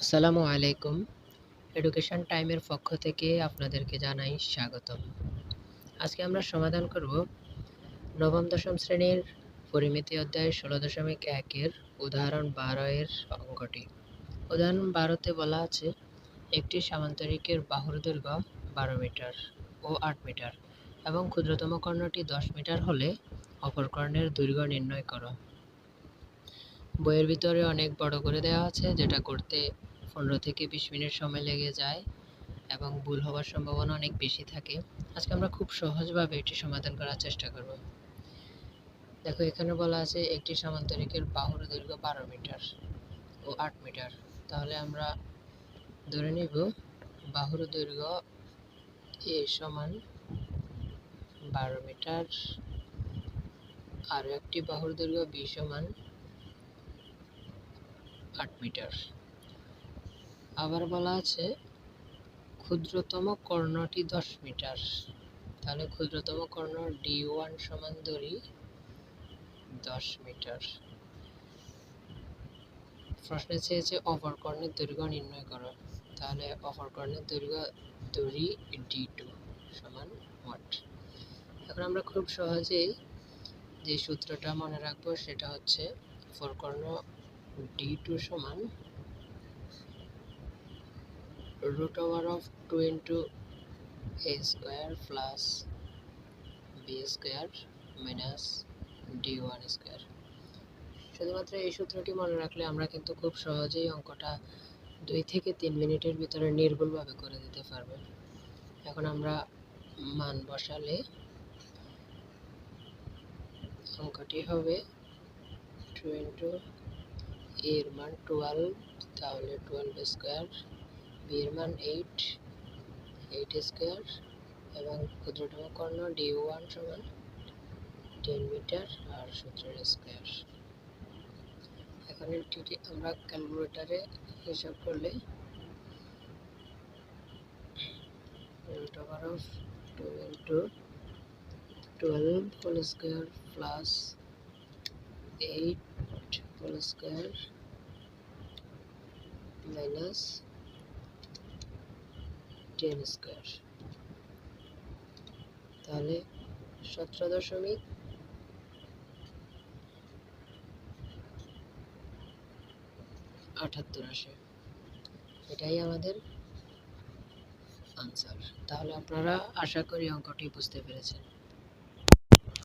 আসসালামু আলাইকুম। এডুকেশন টাইমের পক্ষ থেকে আপনাদেরকে জানাই স্বাগতম। আজকে আমরা সমাধান করব নবম-দশম শ্রেণীর পরিমিতি অধ্যায় ১৬.১ এর উদাহরণ ১২ এর অঙ্কটি। উদাহরণ ১২ তে বলা আছে, একটি সামান্তরিকের বাহুর দৈর্ঘ্য ১২ মিটার ও ৮ মিটার এবং ক্ষুদ্রতম কর্ণটি ১০ মিটার হলে অপর কর্ণের দৈর্ঘ্য নির্ণয় করো। বইয়ের ভিতরে অনেক বড় করে দেওয়া আছে, যেটা করতে ১৫ থেকে ২০ মিনিট সময় লেগে যায় এবং ভুল হওয়ার সম্ভাবনা অনেক বেশি থাকে। আজকে আমরা খুব সহজভাবে এটি সমাধান করার চেষ্টা করব। দেখো, এখানে বলা আছে একটি সামান্তরিকের বাহুর দৈর্ঘ্য ১২ মিটার ও ৮ মিটার। তাহলে আমরা ধরে নিব বাহুর দৈর্ঘ্য এ সমান ১২ মিটার আর একটি বাহুর দৈর্ঘ্য বি সমান ৮ মিটার। আবার বলা আছে ক্ষুদ্রতম কর্ণটি ১০ মিটার। তাহলে ক্ষুদ্রতম কর্ণ D1 সমান ধরি ১০ মিটার। প্রশ্নে চেয়েছে অপর কর্ণের দৈর্ঘ্য নির্ণয় করো। তাহলে অপর কর্ণের দৈর্ঘ্য ধরি D2 সমান ৮। এখন আমরা খুব সহজেই যে সূত্রটা মনে রাখবো সেটা হচ্ছে অপর কর্ণ D2 সমান √2 into a square plus b square minus d1 square। শুধুমাত্র এই সূত্রটি মনে রাখলে আমরা কিন্তু খুব সহজেই অঙ্কটা ২ থেকে ৩ মিনিটের ভিতরে নির্ভুলভাবে করে দিতে পারবো। এখন আমরা মান বসালে অঙ্কটি হবে 2 into a এর মান 12, তাহলে 12 স্কোয়ার, b এর মান 8 স্কোয়ার এবং ক্ষুদ্রতম কর্ণ D1 সমান 10 মিটার আর 17 স্কোয়ার। এখন এটি আমরা ক্যালকুলেটরে হিসাব করলে √2 into 12 whole square plus 8 whole square minus 10 square. তাহলে 17.78 আসে। এটাই আমাদের আনসার। তাহলে আপনারা আশা করি অঙ্কটি বুঝতে পেরেছেন।